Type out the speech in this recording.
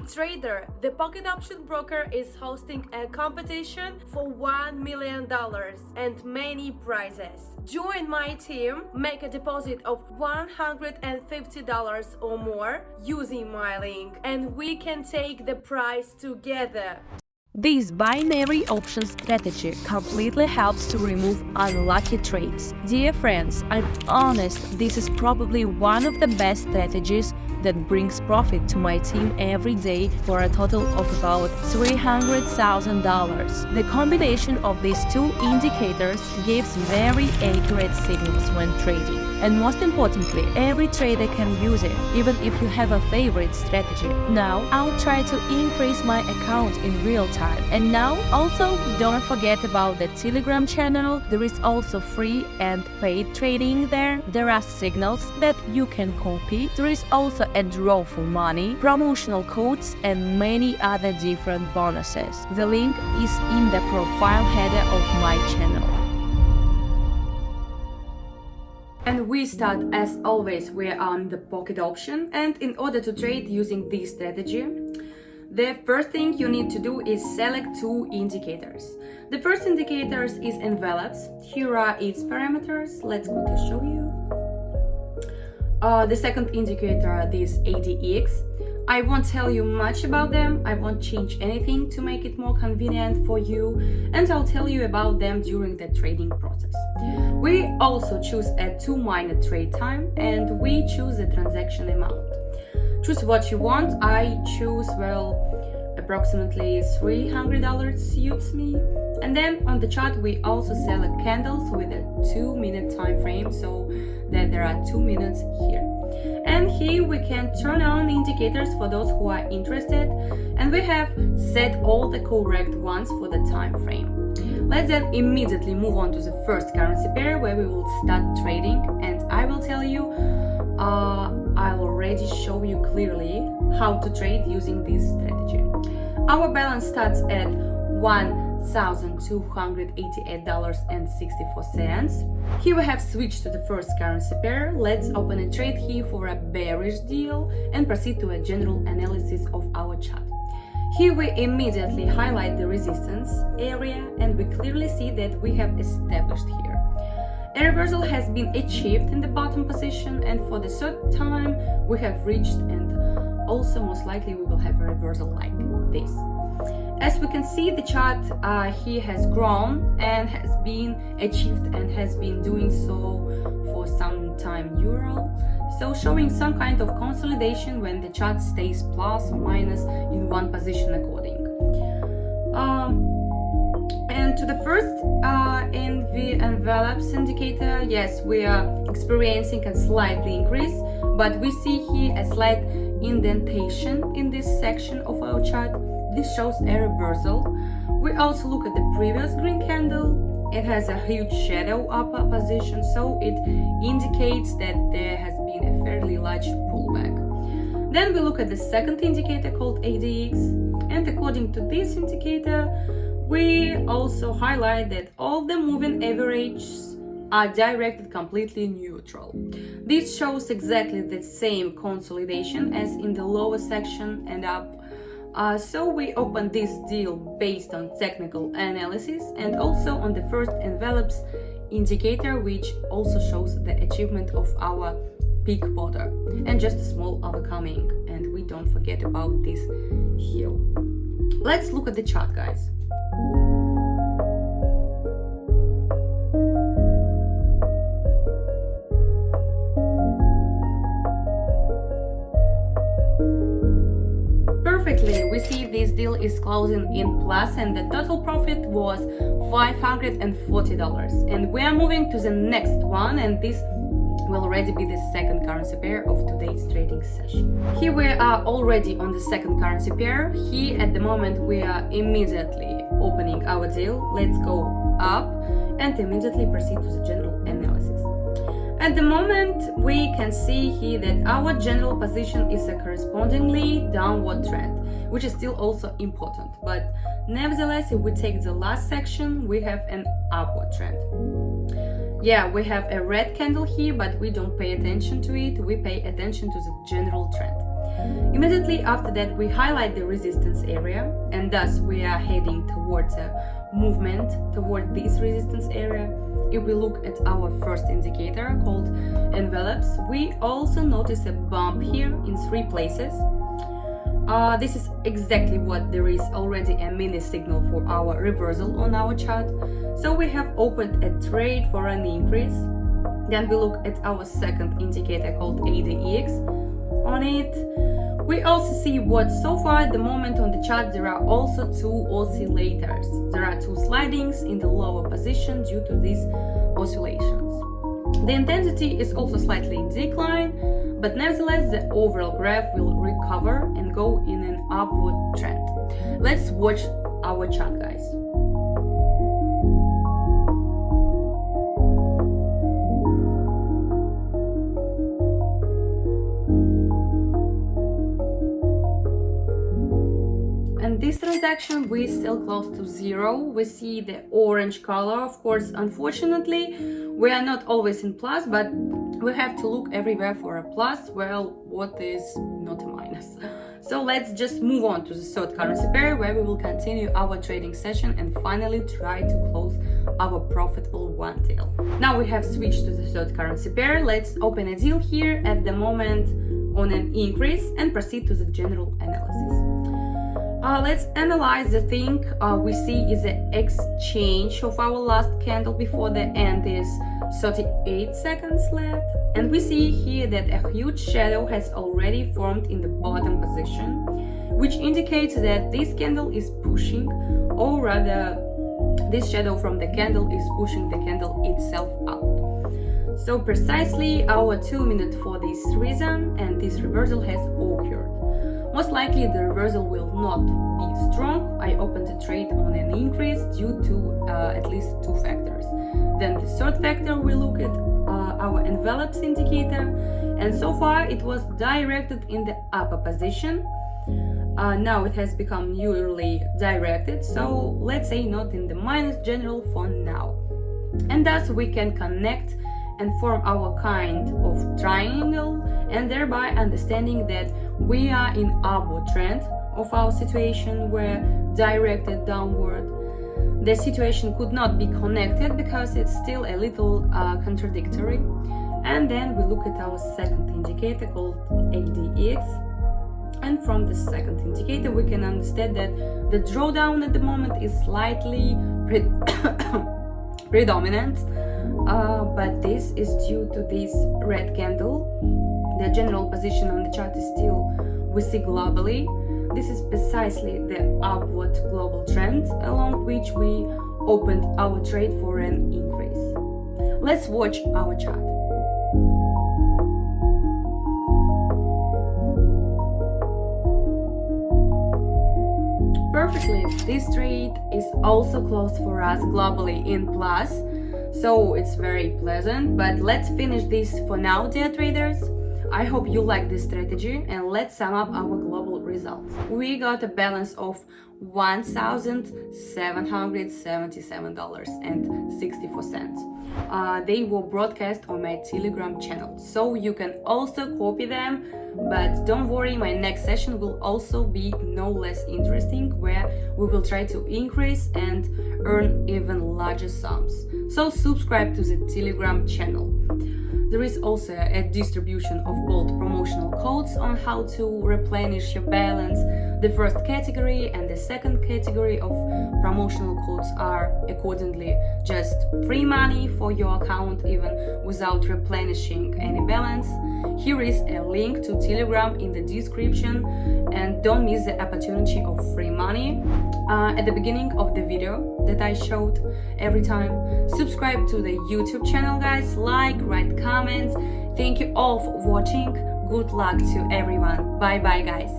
trader, the Pocket Option Broker is hosting a competition for $1 million and many prizes. Join my team, make a deposit of $150 or more using my link, and we can take the prize together. This binary option strategy completely helps to remove unlucky trades. Dear friends, I'm honest, this is probably one of the best strategies that brings profit to my team every day for a total of about $300,000. The combination of these two indicators gives very accurate signals when trading. And most importantly, every trader can use it, even if you have a favorite strategy. Now, I'll try to increase my account in real time. And now, also, don't forget about the Telegram channel. There is also free and paid trading there. There are signals that you can copy. There is also a draw for money, promotional codes, and many other different bonuses. The link is in the profile header of my channel. And we start, as always, we're on the pocket option, and in order to trade using this strategy, the first thing you need to do is select two indicators. The first indicator is envelopes. Here are its parameters. Let's quickly show you. The second indicator is ADX. I won't tell you much about them. I won't change anything to make it more convenient for you, and I'll tell you about them during the trading process. We also choose a 2-minute trade time, and we choose a transaction amount. Choose what you want. I choose, approximately $300 suits me. And then on the chart, we also select candles with a 2-minute time frame, so that there are 2 minutes here. And here we can turn on indicators for those who are interested, and we have set all the correct ones for the time frame. Let's then immediately move on to the first currency pair where we will start trading, and I will tell you, I'll already show you clearly how to trade using this strategy. Our balance starts at $1,288.64. Here we have switched to the first currency pair. Let's open a trade here for a bearish deal and proceed to a general analysis of our chart. Here we immediately highlight the resistance area, and we clearly see that we have established here. A reversal has been achieved in the bottom position, and for the third time we have reached, and also most likely we will have a reversal like this. As we can see, the chart here has grown and has been achieved and has been doing so for some time neural, so showing some kind of consolidation when the chart stays plus or minus in one position according. And to the first in the envelopes indicator, yes, we are experiencing a slight increase, but we see here a slight indentation in this section of our chart. This shows a reversal. We also look at the previous green candle. It has a huge shadow upper position, so it indicates that there has been a fairly large pullback. Then we look at the second indicator called ADX, and according to this indicator, we also highlight that all the moving averages are directed completely neutral. This shows exactly the same consolidation as in the lower section and up. So we open this deal based on technical analysis and also on the first envelopes indicator, which also shows the achievement of our peak border and just a small overcoming, and we don't forget about this hill. Let's look at the chart, guys. Perfectly, we see this deal is closing in plus, and the total profit was $540. And we are moving to the next one, and this will already be the second currency pair of today's trading session. Here we are already on the second currency pair. Here at the moment we are immediately opening our deal. Let's go up and immediately proceed to the general analysis. At the moment we can see here that our general position is a correspondingly downward trend, which is still also important, but nevertheless if we take the last section we have an upward trend. Yeah, we have a red candle here, but we don't pay attention to it, we pay attention to the general trend. Immediately after that, we highlight the resistance area, and thus we are heading towards a movement toward this resistance area. If we look at our first indicator called envelopes, we also notice a bump here in 3 places. This is exactly what there is already a mini signal for our reversal on our chart. So we have opened a trade for an increase. Then we look at our second indicator called ADX. On it, we also see what so far at the moment on the chart there are also 2 oscillators. There are 2 slidings in the lower position due to these oscillations. The intensity is also slightly in decline, but nevertheless the overall graph will recover and go in an upward trend. Let's watch our chart, guys. And this transaction, we're still close to zero. We see the orange color. Of course, unfortunately, we are not always in plus, but we have to look everywhere for a plus. Well, what is not a minus? So let's just move on to the third currency pair, where we will continue our trading session and finally try to close our profitable one deal. Now we have switched to the third currency pair. Let's open a deal here at the moment on an increase and proceed to the general analysis. Let's analyze the thing we see is the exchange of our last candle before the end is 38 seconds left. And we see here that a huge shadow has already formed in the bottom position, which indicates that this candle is pushing, or rather, this shadow from the candle is pushing the candle itself up. So precisely our 2 minutes for this reason, and this reversal has occurred. Most likely the reversal will not be strong. I opened the trade on an increase due to at least 2 factors. Then the third factor, we look at our envelopes indicator, and so far it was directed in the upper position. Now it has become newly directed, so let's say not in the minus general for now. And thus we can connect and form our kind of triangle, and thereby understanding that we are in upward trend of our situation, we're directed downward. The situation could not be connected because it's still a little contradictory. And then we look at our second indicator called ADX, and from the second indicator we can understand that the drawdown at the moment is slightly predominant, but this is due to this red candle. The general position on the chart is still, we see globally, this is precisely the upward global trend along which we opened our trade for an increase. Let's watch our chart. Perfectly, this trade is also closed for us globally in plus, so it's very pleasant. But let's finish this for now, dear traders. I hope you like this strategy, and let's sum up our global results. We got a balance of $1,777.64. They were broadcast on my Telegram channel, so you can also copy them. But don't worry, my next session will also be no less interesting, where we will try to increase and earn even larger sums. So subscribe to the Telegram channel. There is also a distribution of bold promotional codes on how to replenish your balance. The first category and the second category of promotional codes are accordingly just free money for your account even without replenishing any balance. Here is a link to Telegram in the description, and don't miss the opportunity of free money at the beginning of the video that I showed every time. Subscribe to the YouTube channel, guys, like, write comments. Thank you all for watching. Good luck to everyone. Bye bye, guys.